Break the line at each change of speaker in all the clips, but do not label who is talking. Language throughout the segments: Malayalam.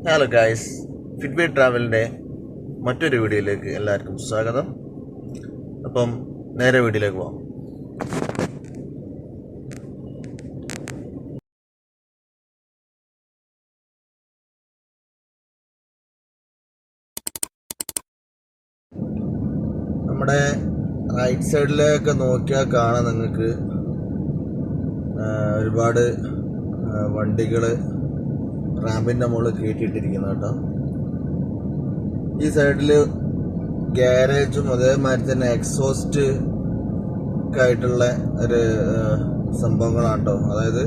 ഹലോ ഗായ്സ്, ഫിറ്റ്ബി ട്രാവലിൻ്റെ മറ്റൊരു വീഡിയോയിലേക്ക് എല്ലാവർക്കും സ്വാഗതം. അപ്പം നേരെ വീഡിയോയിലേക്ക് പോകാം. നമ്മുടെ റൈറ്റ് സൈഡിലേക്ക് നോക്കിയാൽ കാണാം നിങ്ങൾക്ക് ഒരുപാട് വണ്ടികൾ റാമ്പിൻ്റെ മുകളിൽ കയറ്റിയിട്ടിരിക്കുന്നു കേട്ടോ. ഈ സൈഡിൽ ഗ്യാരേജും അതേമാതിരി തന്നെ എക്സോസ്റ്റ് ഒക്കെ ആയിട്ടുള്ള ഒരു സംഭവങ്ങളാണ് കേട്ടോ. അതായത്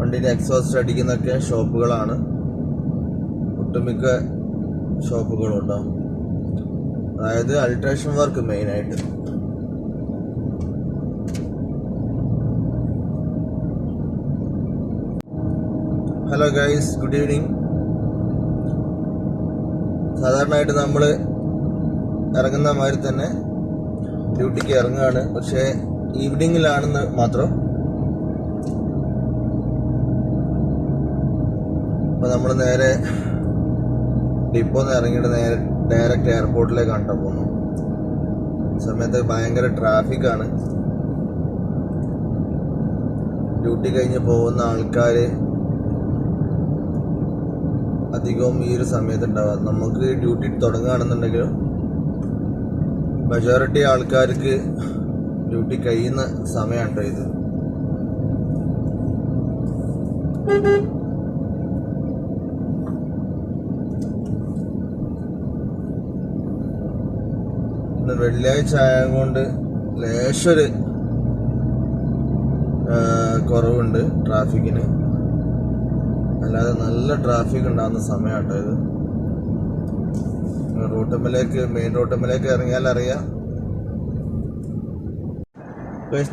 വണ്ടീൻ്റെ എക്സോസ്റ്റ് അടിക്കുന്നൊക്കെ ഷോപ്പുകളാണ്, ഒട്ടുമിക്ക ഷോപ്പുകളും കേട്ടോ. അതായത് അൾട്രേഷൻ വർക്ക് മെയിനായിട്ട്. Hello guys, good evening. സാധാരണയായിട്ട് നമ്മൾ ഇറങ്ങുന്ന മാതിരി തന്നെ ഡ്യൂട്ടിക്ക് ഇറങ്ങുകയാണ്, പക്ഷേ ഈവനിങ്ങിലാണെന്ന് മാത്രം. അപ്പോൾ നമ്മൾ നേരെ ഡിപ്പോന്ന് ഇറങ്ങിയിട്ട് നേരെ ഡയറക്റ്റ് എയർപോർട്ടിലേക്കാണ് കേട്ടോ പോകുന്നു. സമയത്ത് ഭയങ്കര ട്രാഫിക്കാണ്. ഡ്യൂട്ടി കഴിഞ്ഞ് പോകുന്ന ആൾക്കാർ അധികവും ഈ ഒരു സമയത്ത് ഉണ്ടാവുക. നമുക്ക് ഡ്യൂട്ടി തുടങ്ങുകയാണെന്നുണ്ടെങ്കിലും മെജോറിറ്റി ആൾക്കാർക്ക് ഡ്യൂട്ടി കഴിയുന്ന സമയമാണ് ഇത്. ഇന്ന് വെള്ളിയാഴ്ച ആയതുകൊണ്ട് ലേശൊരു കുറവുണ്ട് ട്രാഫിക്കിന്. അല്ലാതെ നല്ല ട്രാഫിക് ഉണ്ടാകുന്ന സമയമാട്ടോ ഇത്. മെയിൻ റോട്ടുമ്പിലേക്ക് ഇറങ്ങിയാൽ അറിയാം.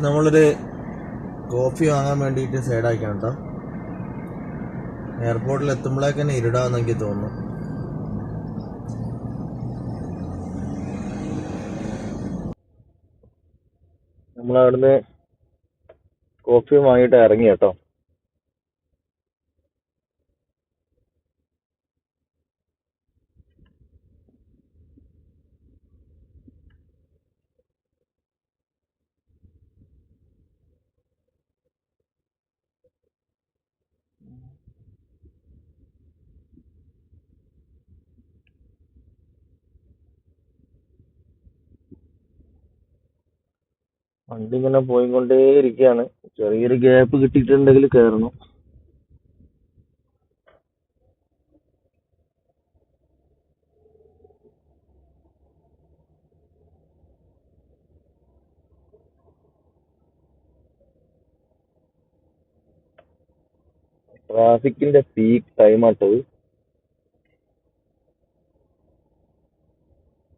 നമ്മളൊരു കോഫി വാങ്ങാൻ വേണ്ടിയിട്ട് സൈഡാക്കിയാണ് കേട്ടോ. എയർപോർട്ടിൽ എത്തുമ്പോഴേക്ക് തന്നെ ഇരുടാന്ന് എനിക്ക് തോന്നുന്നു. നമ്മളവിടുന്ന് കോഫി വാങ്ങിയിട്ട് ഇറങ്ങി കേട്ടോ. വണ്ടി ഇങ്ങനെ പോയിക്കൊണ്ടേയിരിക്കുകയാണ്. ചെറിയൊരു ഗ്യാപ്പ് കിട്ടിയിട്ടുണ്ടെങ്കിൽ കയറണം. ട്രാഫിക്കിന്റെ പീക്ക് ടൈമാട്ടത്.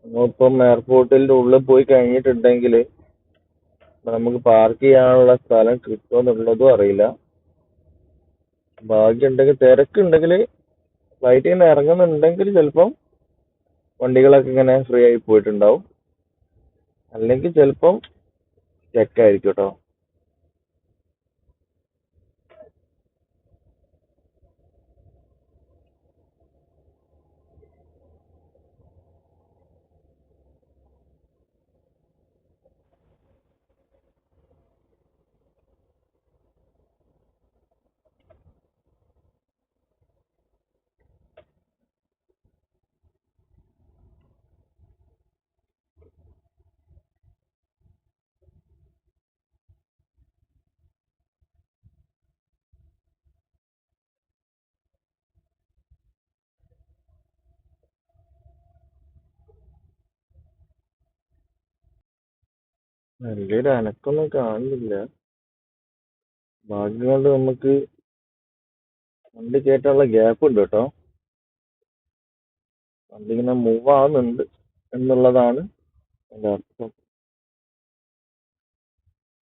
നമ്മളിപ്പം എയർപോർട്ടിന്റെ ഉള്ളിൽ പോയി കഴിഞ്ഞിട്ടുണ്ടെങ്കിൽ നമുക്ക് പാർക്ക് ചെയ്യാനുള്ള സ്ഥലം കിട്ടുമെന്നുള്ളതും അറിയില്ല. ഭാഗ്യമുണ്ടെങ്കിൽ തിരക്കുണ്ടെങ്കിൽ ഫ്ലൈറ്റിൽ നിന്ന് ഇറങ്ങുന്നുണ്ടെങ്കിൽ ചിലപ്പം വണ്ടികളൊക്കെ ഇങ്ങനെ ഫ്രീ ആയി പോയിട്ടുണ്ടാവും. അല്ലെങ്കിൽ ചിലപ്പം ചെക്കായിരിക്കും കേട്ടോ. വലിയൊരു അനക്കൊന്നും കാണുന്നില്ല. ഭാഗ്യം കൊണ്ട് നമുക്ക് വണ്ടി കയറ്റാനുള്ള ഗ്യാപ്പ് ഉണ്ട് കേട്ടോ. വണ്ടി ഇങ്ങനെ മൂവ് ആവുന്നുണ്ട് എന്നുള്ളതാണ് എൻ്റെ അർത്ഥം.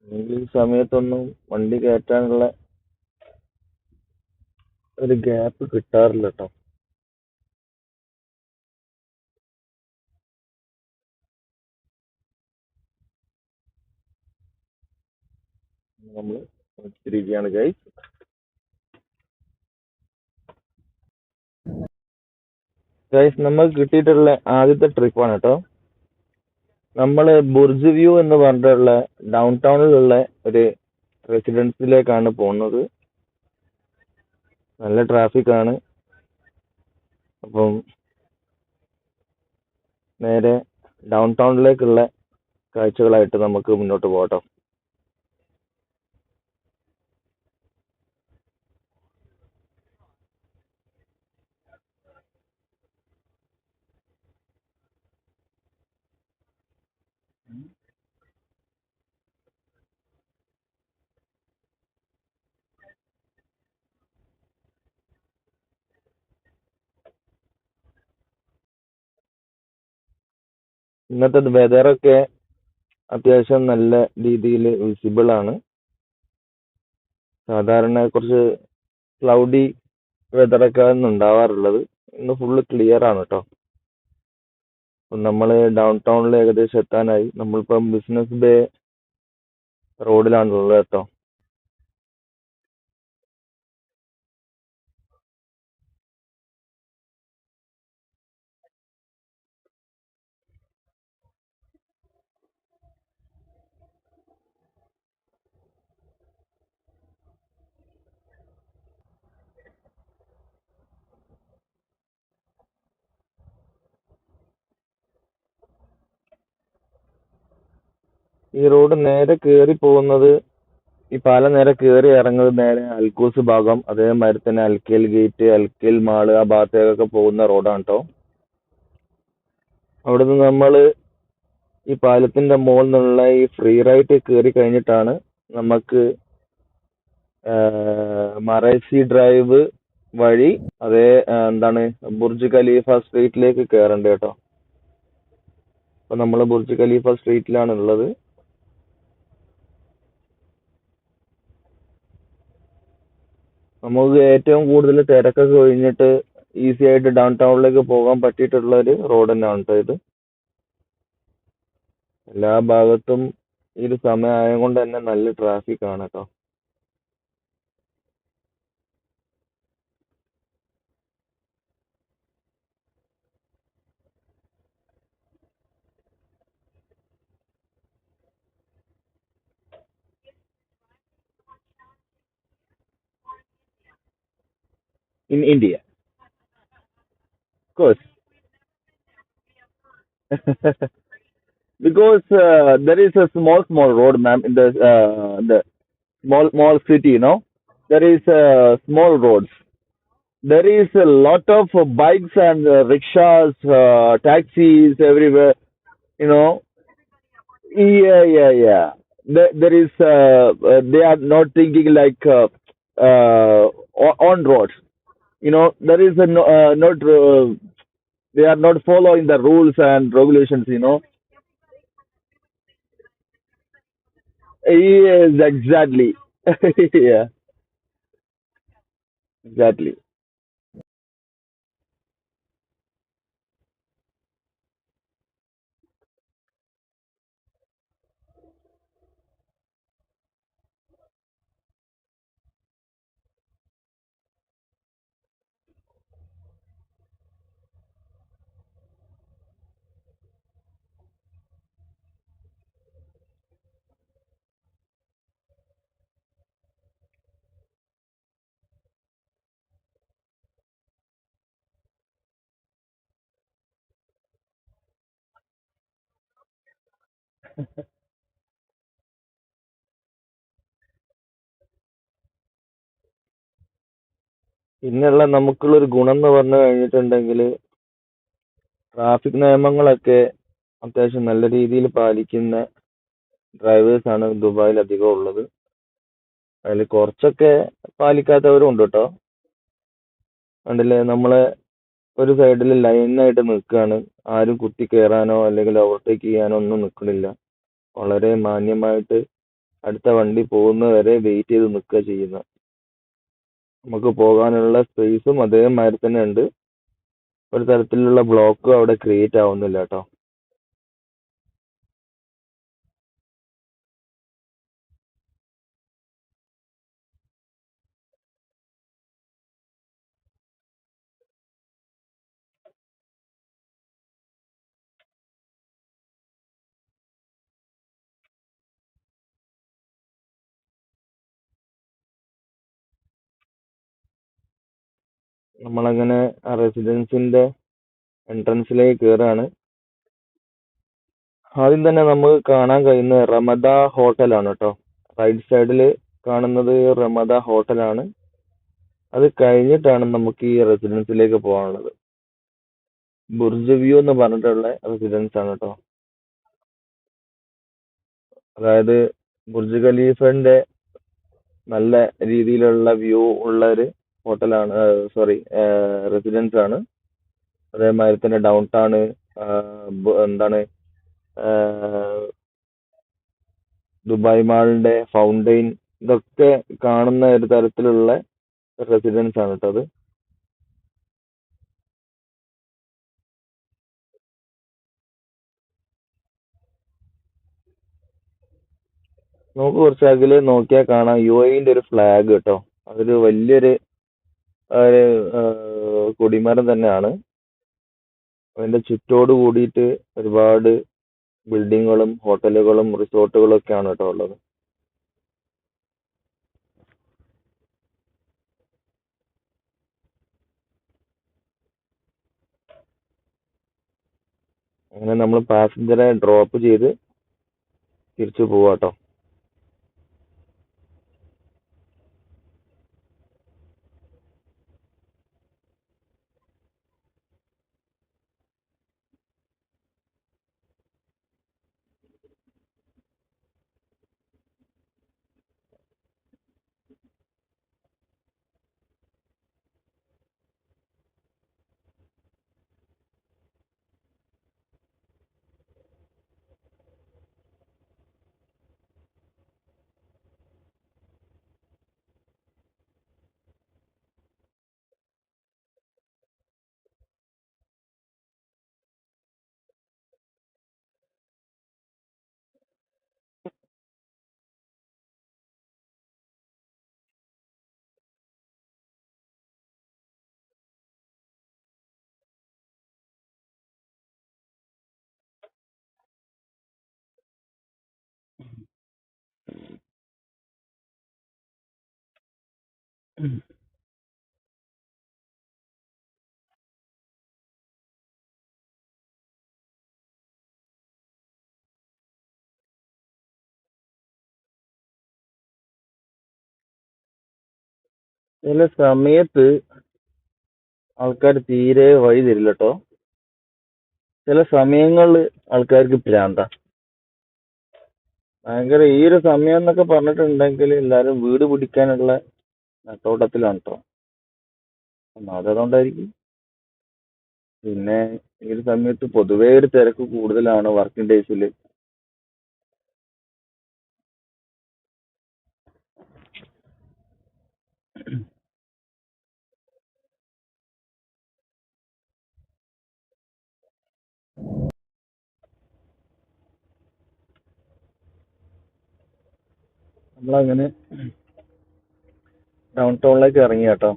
അല്ലെങ്കിൽ ഈ സമയത്തൊന്നും വണ്ടി കയറ്റാനുള്ള ഒരു ഗ്യാപ്പ് കിട്ടാറില്ല കേട്ടോ. നമ്മൾ തിരിക്കുകയാണ് ഗൈസ്.
ഗൈസ്, നമുക്ക് കിട്ടിയിട്ടുള്ള ആദ്യത്തെ ട്രിപ്പാണ് കേട്ടോ. നമ്മൾ ബുർജ് വ്യൂ എന്ന് പറഞ്ഞിട്ടുള്ള ഡൗൺ ടൗണിലുള്ള ഒരു റെസിഡൻസിലേക്കാണ് പോകുന്നത്. നല്ല ട്രാഫിക് ആണ്. അപ്പം നേരെ ഡൗൺ ടൗണിലേക്കുള്ള കാഴ്ചകളായിട്ട് നമുക്ക് മുന്നോട്ട് പോകട്ടോ. ഇന്നത്തെ വെതറൊക്കെ അത്യാവശ്യം നല്ല രീതിയിൽ വിസിബിൾ ആണ്. സാധാരണ കുറച്ച് ക്ലൗഡി വെതറൊക്കെ ആണ് ഉണ്ടാവാറുള്ളത്. ഇന്ന് ഫുള്ള് ക്ലിയർ ആണ് കേട്ടോ. നമ്മൾ ഡൗൺ ടൗണിൽ ഏകദേശം എത്താനായി. നമ്മളിപ്പം ബിസിനസ് ബേ റോഡിലാണുള്ളത് കേട്ടോ. ഈ റോഡ് നേരെ കയറി പോകുന്നത്, ഈ പാലം നേരെ കയറി ഇറങ്ങുന്നത് നേരെ അൽക്കൂസ് ഭാഗം, അതേമാതിരി തന്നെ അൽക്കേൽ ഗേറ്റ്, അൽക്കേൽ മാള്, ആ ഭാഗത്തേക്കൊക്കെ പോകുന്ന റോഡാണ് കേട്ടോ. അവിടുന്ന് നമ്മൾ ഈ പാലത്തിന്റെ മുകളിൽ നിന്നുള്ള ഈ ഫ്രീ റൈറ്റ് കയറി കഴിഞ്ഞിട്ടാണ് നമുക്ക് മറൈസി ഡ്രൈവ് വഴി അതേ എന്താണ് ബുർജ് ഖലീഫ സ്ട്രീറ്റിലേക്ക് കയറേണ്ടത് കേട്ടോ. അപ്പൊ നമ്മൾ ബുർജ് ഖലീഫ സ്ട്രീറ്റിലാണ് ഉള്ളത്. നമുക്ക് ഏറ്റവും കൂടുതൽ തിരക്കൊക്കെ ഒഴിഞ്ഞിട്ട് ഈസി ആയിട്ട് ഡൗൺ ടൗണിലേക്ക് പോകാൻ പറ്റിയിട്ടുള്ള ഒരു റോഡ് തന്നെയാണ് കേട്ടോ ഇത്. എല്ലാ ഭാഗത്തും ഈ ഒരു സമയം ആയതുകൊണ്ട് തന്നെ നല്ല ട്രാഫിക് ആണ് കേട്ടോ. In India, of course. Because there is a small road, ma'am, in the small city, there is small roads. There is a lot of bikes and rickshaws, taxis everywhere. You know, yeah. There is they are not thinking like on roads. There is a not they are not following the rules and regulations. Yes, exactly. Yeah, exactly. പിന്നെയുള്ള നമുക്കുള്ള ഒരു ഗുണം എന്ന് പറഞ്ഞു കഴിഞ്ഞിട്ടുണ്ടെങ്കിൽ ട്രാഫിക് നിയമങ്ങളൊക്കെ അത്യാവശ്യം നല്ല രീതിയിൽ പാലിക്കുന്ന ഡ്രൈവേഴ്സ് ആണ് ദുബായിൽ അധികം ഉള്ളത്. അതിൽ കുറച്ചൊക്കെ പാലിക്കാത്തവരും ഉണ്ട് കേട്ടോ. കണ്ടില്ലേ, നമ്മളെ ഒരു സൈഡിൽ ലൈനായിട്ട് നിൽക്കുകയാണ്. ആരും കുത്തി കയറാനോ അല്ലെങ്കിൽ ഓവർടേക്ക് ചെയ്യാനോ ഒന്നും നിൽക്കണില്ല. വളരെ മാന്യമായിട്ട് അടുത്ത വണ്ടി പോകുന്നവരെ വെയിറ്റ് ചെയ്ത് നിൽക്കുക ചെയ്യുന്നത്. നമുക്ക് പോകാനുള്ള സ്പേസും അതേമാതിരി തന്നെ ഉണ്ട്. ഒരു തരത്തിലുള്ള ബ്ലോക്കും അവിടെ ക്രിയേറ്റ് ആവുന്നില്ല കേട്ടോ. നമ്മളങ്ങനെ ആ റെസിഡൻസിന്റെ എൻട്രൻസിലേക്ക് കയറാണ്. ആദ്യം തന്നെ നമുക്ക് കാണാൻ കഴിയുന്ന റമദ ഹോട്ടലാണ് കേട്ടോ. റൈറ്റ് സൈഡിൽ കാണുന്നത് റമദ ഹോട്ടലാണ്. അത് കഴിഞ്ഞിട്ടാണ് നമുക്ക് ഈ റെസിഡൻസിലേക്ക് പോകാനുള്ളത്. ബുർജ് വ്യൂ എന്ന് പറഞ്ഞിട്ടുള്ള റെസിഡൻസ് ആണ് കേട്ടോ. അതായത് ബുർജ് ഖലീഫന്റെ നല്ല രീതിയിലുള്ള വ്യൂ ഉള്ള ഒരു ഹോട്ടലാണ്, സോറി, റെസിഡൻസ് ആണ്. അതേമാതിരി തന്നെ ഡൗൺ ടൗൺ, എന്താണ്, ദുബായ് മാളിന്റെ ഫൗണ്ടെയിൻ, ഇതൊക്കെ കാണുന്ന ഒരു തരത്തിലുള്ള റെസിഡൻസ് ആണ് കേട്ടോ അത്. നമുക്ക് കുറച്ച് അകലെ നോക്കിയാൽ കാണാം UAE-ന്റെ ഒരു ഫ്ലാഗ് കേട്ടോ. അതൊരു വലിയൊരു ഒരു, കൊടിമരം തന്നെയാണ്. അതിന്റെ ചുറ്റോട് കൂടിയിട്ട് ഒരുപാട് ബിൽഡിങ്ങുകളും ഹോട്ടലുകളും റിസോർട്ടുകളും ഒക്കെയാണ് കേട്ടോ ഉള്ളത്. അങ്ങനെ നമ്മൾ പാസഞ്ചറെ ഡ്രോപ്പ് ചെയ്ത് തിരിച്ചു പോവാട്ടോ. ചില സമയത്ത് ആൾക്കാർ തീരെ വഴി തരില്ല കേട്ടോ. ചില സമയങ്ങളിൽ ആൾക്കാർക്ക് ഭ്രാന്താ. ഭയങ്കര ഈ ഒരു സമയം എന്നൊക്കെ പറഞ്ഞിട്ടുണ്ടെങ്കിൽ എല്ലാരും വീട് പിടിക്കാനുള്ള നെട്ടോട്ടത്തിലാണ് കേട്ടോ. അതുകൊണ്ടായിരിക്കും. പിന്നെ ഈ ഒരു സമയത്ത് പൊതുവേ ഒരു തിരക്ക് കൂടുതലാണ് വർക്കിംഗ് ഡേയ്സിൽ. നമ്മളങ്ങനെ ഡൗൺ ടൗണിലേക്ക് ഇറങ്ങി കേട്ടോ.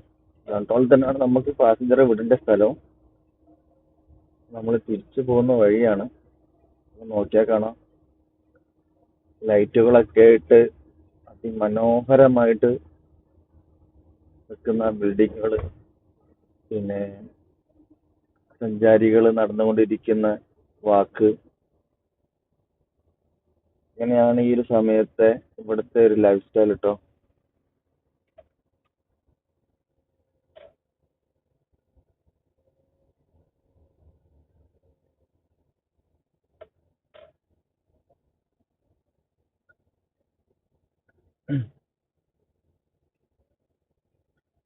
ഡൗൺ ടൗണിൽ തന്നെയാണ് നമുക്ക് പാസഞ്ചറെ വിടേണ്ട സ്ഥലവും. നമ്മൾ തിരിച്ചു പോകുന്ന വഴിയാണ്. നോക്കിയാൽ കാണാം ലൈറ്റുകളൊക്കെ ഇട്ട് അതിമനോഹരമായിട്ട് നിൽക്കുന്ന ബിൽഡിങ്ങുകൾ, പിന്നെ സഞ്ചാരികൾ നടന്നുകൊണ്ടിരിക്കുന്ന വാക്ക്. ഇങ്ങനെയാണ് ഈ ഒരു സമയത്തെ ഇവിടുത്തെ ഒരു ലൈഫ് സ്റ്റൈൽ കേട്ടോ.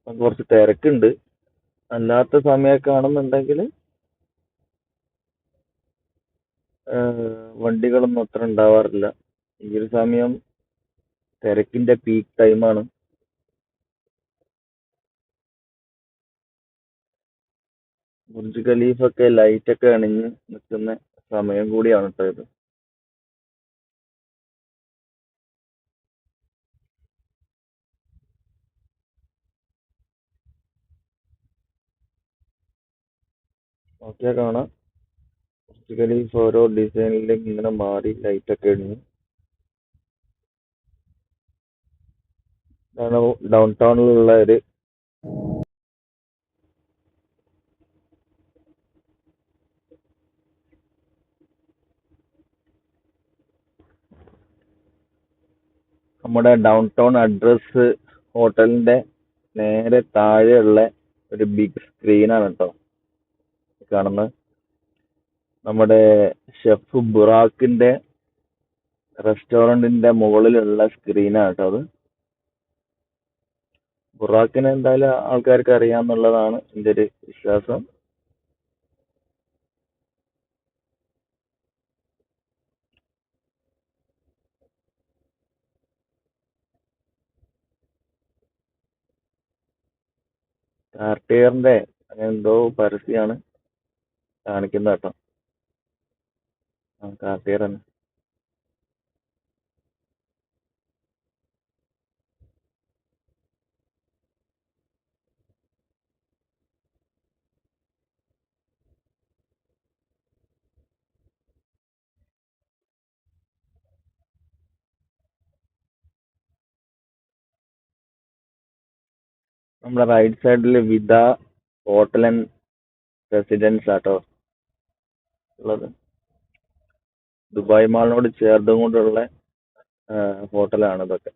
കുറച്ച് തിരക്കുണ്ട്. അല്ലാത്ത സമയമൊക്കെ ആണെന്നുണ്ടെങ്കിൽ വണ്ടികളൊന്നും അത്ര ഉണ്ടാവാറില്ല. ഈ ഒരു സമയം തിരക്കിന്റെ പീക്ക് ടൈമാണ്. ബുർജ് ഖലീഫൊക്കെ ലൈറ്റൊക്കെ അണിഞ്ഞ് നിൽക്കുന്ന സമയം കൂടിയാണ് കേട്ടോ ഇത്. നോക്കിയാൽ കാണാം ബുർജ് ഖലീഫ ഓരോ ഡിസൈനിലേക്ക് ഇങ്ങനെ മാറി ലൈറ്റൊക്കെ അണിഞ്ഞ്. ഇതാണ് ഡൗൺ ടൗണിലുള്ള ഒരു നമ്മുടെ ഡൗൺ ടൗൺ അഡ്രസ് ഹോട്ടലിന്റെ നേരെ താഴെയുള്ള ഒരു ബിഗ് സ്ക്രീനാണ് കേട്ടോ കാണുന്നത്. നമ്മുടെ ഷെഫ് ബുറാക്കിന്റെ റെസ്റ്റോറന്റിന്റെ മുകളിലുള്ള സ്ക്രീനാണ് കേട്ടോ അത്. ബുറാക്കിനെ എന്തായാലും ആൾക്കാർക്ക് അറിയാമെന്നുള്ളതാണ് എൻ്റെ ഒരു വിശ്വാസം. കാർട്ടിയറിന്റെ എന്തോ പരസ്യമാണ് കാണിക്കുന്നത് കേട്ടോ. കാർട്ടിയർ തന്നെ. നമ്മുടെ റൈറ്റ് സൈഡിൽ വിദ ഹോട്ടൽ ആൻഡ് റെസിഡൻസ് ആട്ടോ ഉള്ളത്. ദുബായ് മാളിനോട് ചേർത്തും കൊണ്ടുള്ള ഹോട്ടലാണ് ഇതൊക്കെ.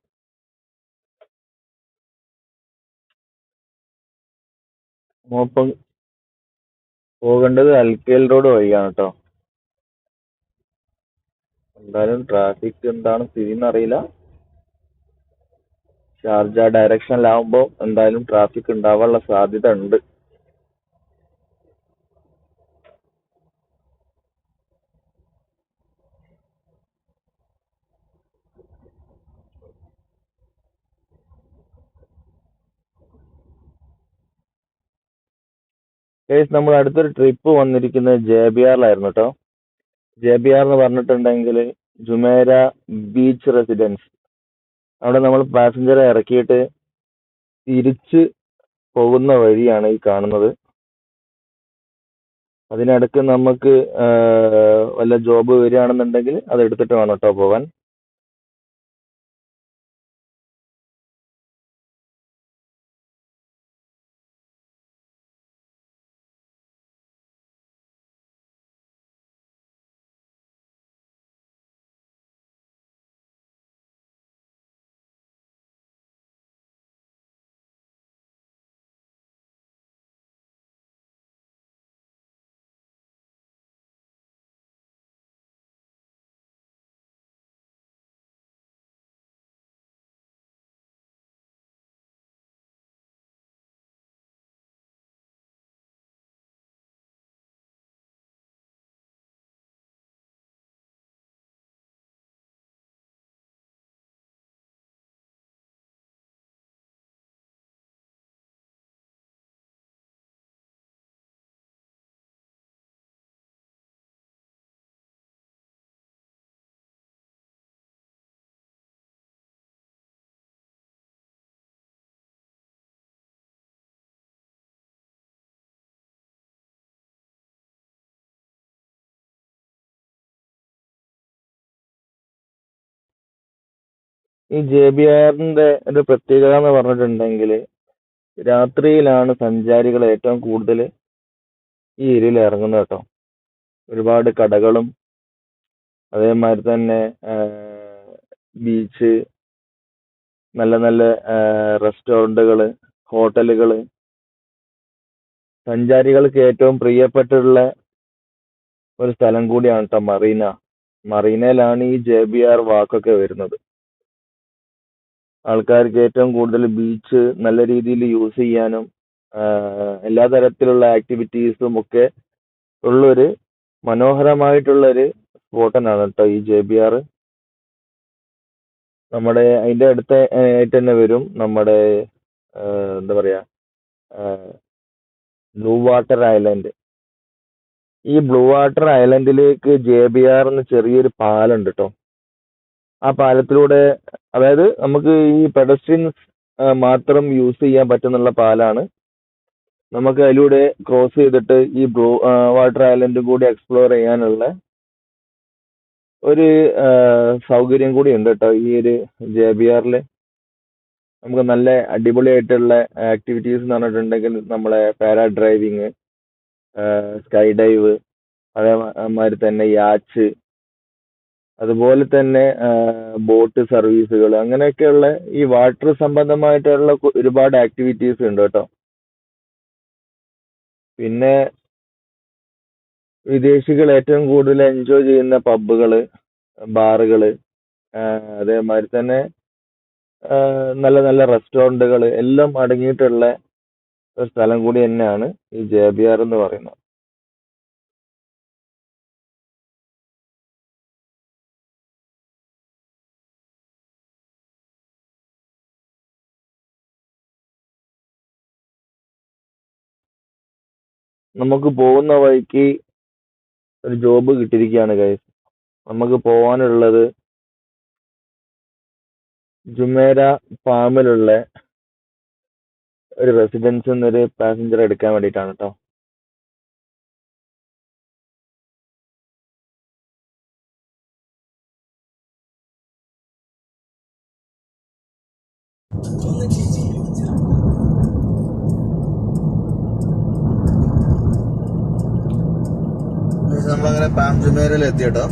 നമ്മളിപ്പം പോകേണ്ടത് അൽക്കേൽ റോഡ് വഴിയാണ് കേട്ടോ. എന്തായാലും ട്രാഫിക് എന്താണ് സ്ഥിതി എന്നറിയില്ല. ഷാർജ ഡയറക്ഷനിലാവുമ്പോൾ എന്തായാലും ട്രാഫിക് ഉണ്ടാവാനുള്ള സാധ്യത ഉണ്ട്. നമ്മൾ അടുത്തൊരു ട്രിപ്പ് വന്നിരിക്കുന്നത് JBR-ലായിരുന്നു കേട്ടോ. JBR എന്ന് പറഞ്ഞിട്ടുണ്ടെങ്കിൽ ജുമേര ബീച്ച് റെസിഡൻസ്. അവിടെ നമ്മൾ പാസഞ്ചറെ ഇറക്കിയിട്ട് തിരിച്ച് പോകുന്ന വഴിയാണ് ഈ കാണുന്നത്. അതിനിടക്ക് നമുക്ക് വല്ല ജോബ് വരികയാണെന്നുണ്ടെങ്കിൽ അത് എടുത്തിട്ട് വേണം കേട്ടോ പോകാൻ. ഈ JBR-ന്റെ ഒരു പ്രത്യേകത എന്ന് പറഞ്ഞിട്ടുണ്ടെങ്കിൽ രാത്രിയിലാണ് സഞ്ചാരികൾ ഏറ്റവും കൂടുതൽ ഈ ഏരിയയിൽ ഇറങ്ങുന്നത് കേട്ടോ. ഒരുപാട് കടകളും അതേമാതിരി തന്നെ ബീച്ച്, നല്ല നല്ല റെസ്റ്റോറൻറ്റുകൾ, ഹോട്ടലുകൾ, സഞ്ചാരികൾക്ക് ഏറ്റവും പ്രിയപ്പെട്ടുള്ള ഒരു സ്ഥലം കൂടിയാണ് കേട്ടോ മറീന. മറീനയിലാണ് ഈ JBR വാക്കൊക്കെ വരുന്നത്. ആൾക്കാർക്ക് ഏറ്റവും കൂടുതൽ ബീച്ച് നല്ല രീതിയിൽ യൂസ് ചെയ്യാനും എല്ലാ തരത്തിലുള്ള ആക്ടിവിറ്റീസും ഒക്കെ ഉള്ളൊരു മനോഹരമായിട്ടുള്ളൊരു സ്പോട്ട് തന്നെയാണ് കേട്ടോ ഈ JBR. നമ്മുടെ അതിൻ്റെ അടുത്ത് ആയിട്ട് തന്നെ വരും നമ്മുടെ എന്താ പറയുക ബ്ലൂ വാട്ടർ ഐലൻഡ്. ഈ ബ്ലൂ വാട്ടർ ഐലൻഡിലേക്ക് JBR എന്ന് ചെറിയൊരു പാലമുണ്ട് കേട്ടോ. ആ പാലത്തിലൂടെ, അതായത് നമുക്ക് ഈ പെഡസ്ട്രിയൻസ് മാത്രം യൂസ് ചെയ്യാൻ പറ്റുന്നുള്ള പാലാണ്. നമുക്ക് അതിലൂടെ ക്രോസ് ചെയ്തിട്ട് ഈ ബ്ലൂ വാട്ടർ ഐലൻഡ് കൂടി എക്സ്പ്ലോർ ചെയ്യാനുള്ള ഒരു സൗകര്യം കൂടി ഉണ്ട് കേട്ടോ ഈ ഒരു JBR-ൽ. നമുക്ക് നല്ല അടിപൊളിയായിട്ടുള്ള ആക്ടിവിറ്റീസ് എന്ന് പറഞ്ഞിട്ടുണ്ടെങ്കിൽ നമ്മളെ പാരാ ഡ്രൈവിങ്, സ്കൈ ഡൈവ്, അതേമാതിരി തന്നെ യാച്ച്, അതുപോലെ തന്നെ ബോട്ട് സർവീസുകൾ, അങ്ങനെയൊക്കെയുള്ള ഈ വാട്ടർ സംബന്ധമായിട്ടുള്ള ഒരുപാട് ആക്ടിവിറ്റീസ് ഉണ്ട് കേട്ടോ. പിന്നെ വിദേശികൾ ഏറ്റവും കൂടുതൽ എൻജോയ് ചെയ്യുന്ന പബ്ബുകള്, ബാറുകള്, അതേമാതിരി തന്നെ നല്ല നല്ല റെസ്റ്റോറൻറ്റുകൾ എല്ലാം അടങ്ങിയിട്ടുള്ള ഒരു സ്ഥലം കൂടി തന്നെയാണ് ഈ JBR എന്ന് പറയുന്നത്. നമുക്ക് പോകുന്ന വഴിക്ക് ഒരു ജോബ് കിട്ടിയിരിക്കുകയാണ് ഗൈസ്. നമുക്ക് പോകാനുള്ളത് ജുമേര ഫാമിലുള്ള ഒരു റെസിഡൻസ് എന്നൊരു പാസഞ്ചർ എടുക്കാൻ വേണ്ടിയിട്ടാണ് കേട്ടോ.
നമ്മളങ്ങനെ പാം ജുമേരയിൽ എത്തിയിട്ടോ.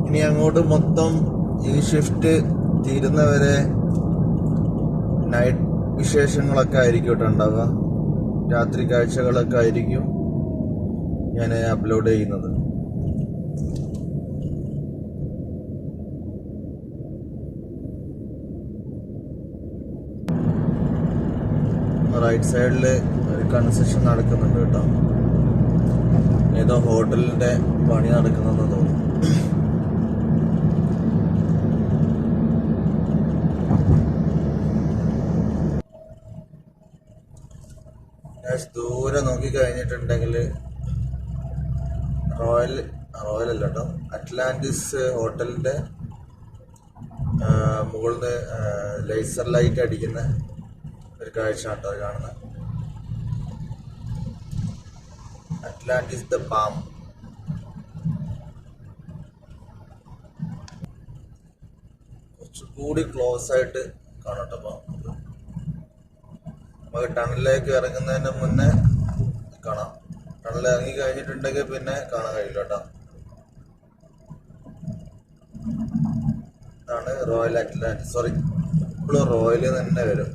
ഇനി അങ്ങോട്ട് മൊത്തം ഈ ഷിഫ്റ്റ് തീരുന്നവരെ നൈറ്റ് വിശേഷങ്ങളൊക്കെ ആയിരിക്കും കേട്ടോ ഉണ്ടാവുക. രാത്രി കാഴ്ചകളൊക്കെ ആയിരിക്കും ഞാൻ അപ്ലോഡ് ചെയ്യുന്നത്. റൈറ്റ് സൈഡിൽ ഒരു കൺസ്ട്രക്ഷൻ നടക്കുന്നുണ്ട് കേട്ടോ. ഏതോ ഹോട്ടലിന്റെ പണി നടക്കുന്നെന്ന് തോന്നുന്നു. ദൂരെ നോക്കി കഴിഞ്ഞിട്ടുണ്ടെങ്കിൽ റോയൽ അല്ല കേട്ടോ, അറ്റ്ലാന്റിസ് ഹോട്ടലിന്റെ മുകളിൽ നിന്ന് ലേസർ ലൈറ്റ് അടിക്കുന്ന ഒരു കാഴ്ച കേട്ടോ കാണുന്നത്. Atlantis the palm. കുറച്ചുകൂടി ക്ലോസ് ആയിട്ട് കാണട്ടോ. അപ്പം നമുക്ക് ടണലിലേക്ക് ഇറങ്ങുന്നതിന് മുന്നേ കാണാം. ടണൽ ഇറങ്ങി കഴിഞ്ഞിട്ടുണ്ടെങ്കിൽ പിന്നെ കാണാൻ കഴിയില്ല കേട്ടോ. ഇതാണ് റോയൽ അറ്റ്ലാന്റിസ്. സോറി, ഇപ്പോഴും റോയൽ തന്നെ വരും.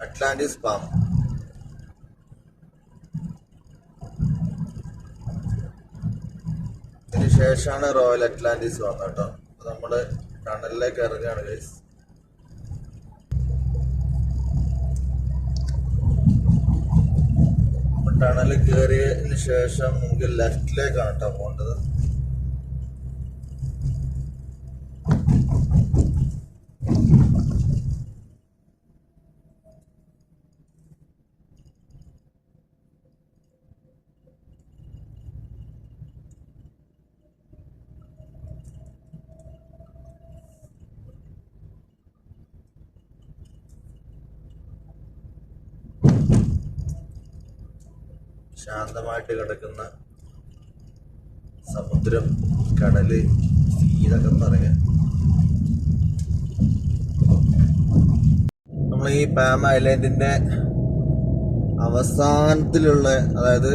Atlantis palm. ഇതിന് ശേഷമാണ് റോയൽ അറ്റ്ലാന്റിസ് വന്നത് കേട്ടോ. അപ്പൊ നമ്മള് ടണലിലേക്ക് ഇറങ്ങുകയാണ് ഗൈസ്. ടണൽ കയറിയതിന് ശേഷം നമുക്ക് ലെഫ്റ്റിലേക്കാണ് കേട്ടോ പോകേണ്ടത്. ശാന്തമായിട്ട് കിടക്കുന്ന സമുദ്രം, കടല്, ഇതൊക്കെ പറയാം. നമ്മൾ ഈ പാം ഐലൻഡിന്റെ അവസാനത്തിലുള്ള, അതായത്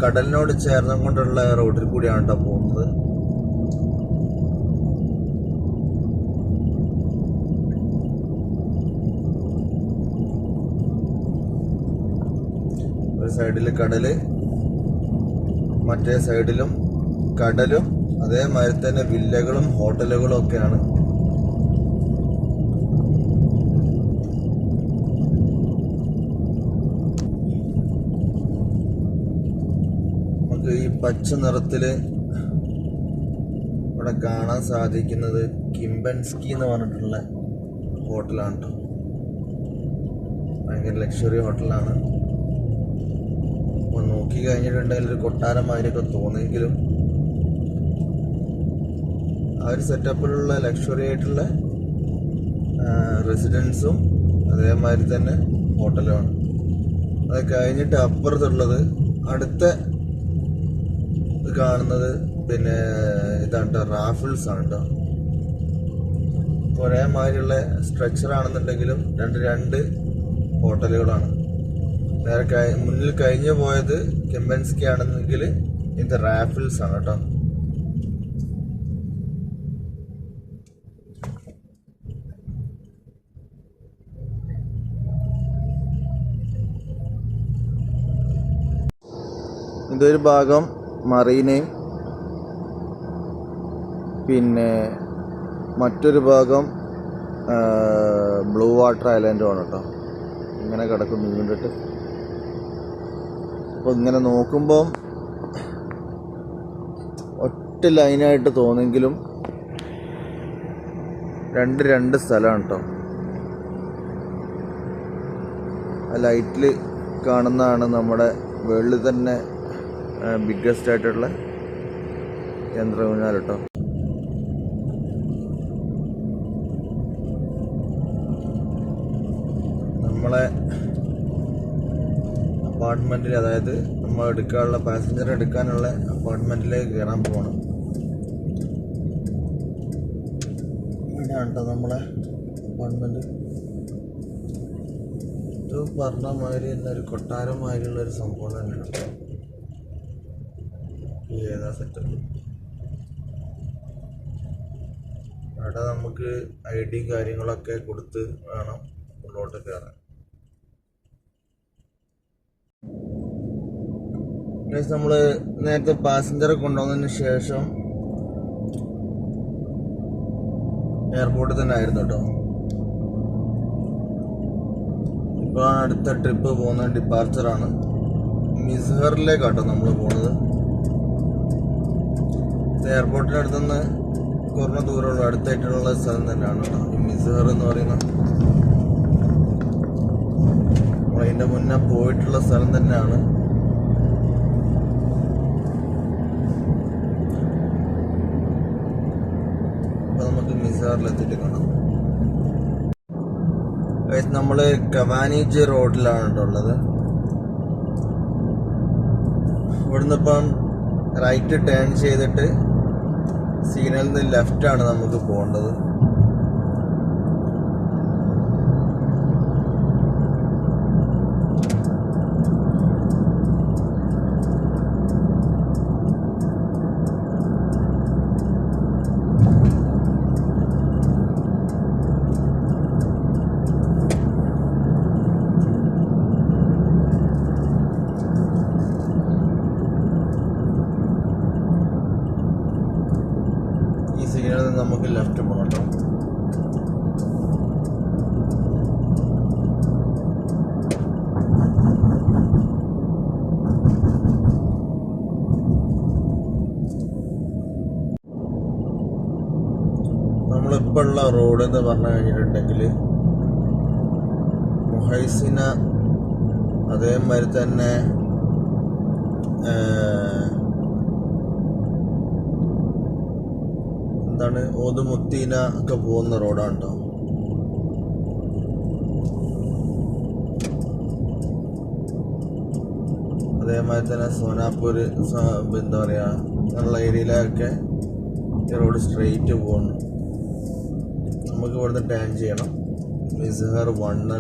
കടലിനോട് ചേർന്നുകൊണ്ടുള്ള റോഡിൽ കൂടിയാണ് കേട്ടോ പോകുന്നത്. ഒരു സൈഡിൽ കടല്, മറ്റേ സൈഡിലും കടലും, അതേമാതിരി തന്നെ വില്ലകളും ഹോട്ടലുകളും ഒക്കെയാണ്. നമുക്ക് ഈ പച്ച നിറത്തില് ഇവിടെ കാണാൻ സാധിക്കുന്നത് കിംബൻസ്കി എന്ന് പറഞ്ഞിട്ടുള്ള ഹോട്ടലാണ് കേട്ടോ. ഭയങ്കര ലക്ഷറി ഹോട്ടലാണ്. നോക്കി കഴിഞ്ഞിട്ടുണ്ടെങ്കിൽ ഒരു കൊട്ടാരം മാതിരിയൊക്കെ തോന്നിയെങ്കിലും ആ ഒരു സെറ്റപ്പിലുള്ള ലക്ഷറി ആയിട്ടുള്ള റെസിഡൻസും അതേമാതിരി തന്നെ ഹോട്ടലുമാണ്. അത് കഴിഞ്ഞിട്ട് അപ്പുറത്തുള്ളത്, അടുത്ത കാണുന്നത് പിന്നെ ഇതാണ് കേട്ടോ, റാഫിൾസ് ആണ് കേട്ടോ. ഒരേ മാതിരിയുള്ള സ്ട്രക്ചർ ആണെന്നുണ്ടെങ്കിലും രണ്ട് ഹോട്ടലുകളാണ്. നേരെ മുന്നിൽ കഴിഞ്ഞു പോയത് കെമ്പൻസ്കി ആണെന്നെങ്കിൽ ഇത് റാഫിൾസ് ആണ് കേട്ടോ. ഇതൊരു ഭാഗം മറീനയും പിന്നെ മറ്റൊരു ഭാഗം ബ്ലൂ വാട്ടർ ഐലൻഡുമാണ് കേട്ടോ. ഇങ്ങനെ കിടക്കുന്നു കണ്ടിട്ട്. അപ്പോൾ ഇങ്ങനെ നോക്കുമ്പം ഒറ്റ ലൈനായിട്ട് തോന്നെങ്കിലും രണ്ട് സ്ഥലമാണ് കേട്ടോ. ആ ലൈറ്റിൽ കാണുന്നതാണ് നമ്മുടെ വേൾഡിൽ തന്നെ ബിഗ്ഗസ്റ്റ് ആയിട്ടുള്ള യന്ത്രഊഞ്ഞാൽ കേട്ടോ. നമ്മളെ അപ്പാർട്ട്മെൻറ്റിൽ, അതായത് നമ്മൾ എടുക്കാനുള്ള പാസഞ്ചർ എടുക്കാനുള്ള അപ്പാർട്ട്മെൻറ്റിലേക്ക് കയറാൻ പോകണം. ഇവിടെയാണ് കേട്ടോ നമ്മളെ അപ്പാർട്ട്മെൻറ്റ്. ഇത് പറഞ്ഞ മാതിരി തന്നെ ഒരു കൊട്ടാരം മാതിരിയുള്ളൊരു സംഭവം തന്നെയാണ് കേട്ടോ. ഏതാ സെറ്റപ്പ്. അവിടെ നമുക്ക് ID കാര്യങ്ങളൊക്കെ കൊടുത്ത് വേണം ഉള്ളോട്ട് കയറാൻ. നമ്മൾ നേരത്തെ പാസഞ്ചറെ കൊണ്ടുവന്നതിന് ശേഷം എയർപോർട്ടിൽ തന്നെ ആയിരുന്നു കേട്ടോ. ഇപ്പോൾ അടുത്ത ട്രിപ്പ് പോകുന്ന ഡിപ്പാർച്ചറാണ്. മിസ്ഹറിലേക്കാട്ടോ നമ്മൾ പോകുന്നത്. എയർപോർട്ടിനടുത്തുനിന്ന് കുറഞ്ഞ ദൂരമുള്ള അടുത്തായിട്ടുള്ള സ്ഥലം തന്നെയാണ് കേട്ടോ ഈ മിസ്ഹർ എന്ന് പറയുന്നത്. നമ്മളതിൻ്റെ മുന്നേ പോയിട്ടുള്ള സ്ഥലം തന്നെയാണ്. അപ്പോൾ നമുക്ക് മിസ്ഹറിലെത്തിയിട്ട് കാണാം. നമ്മൾ കവാനിജ് റോഡിലാണ് കേട്ടോ ഉള്ളത്. ഇവിടുന്ന് ഇപ്പം റൈറ്റ് ടേൺ ചെയ്തിട്ട് സിഗ്നലിൽ നിന്ന് ലെഫ്റ്റാണ് നമുക്ക് പോകേണ്ടത്. സിഗ്നലിൽ നമുക്ക് ലെഫ്റ്റ് പോകണം കേട്ടോ. നമ്മളിപ്പോൾ ഉള്ള റോഡ് എന്ന് പറഞ്ഞു കഴിഞ്ഞിട്ടുണ്ടെങ്കിൽ മുഹൈസിന, അതേമാതിരി തന്നെ എന്താണ് ഓതുമുത്തീന ഒക്കെ പോകുന്ന റോഡാണ് കേട്ടോ. അതേമാതിരി തന്നെ സോനാപൂർ, എന്താ പറയുക, അങ്ങനെയുള്ള ഏരിയയിലൊക്കെ ഈ റോഡ് സ്ട്രെയിറ്റ് പോകുന്നു. നമുക്ക് ഇവിടുന്ന് ടേൺ ചെയ്യണം. മിസ്ഹർ 1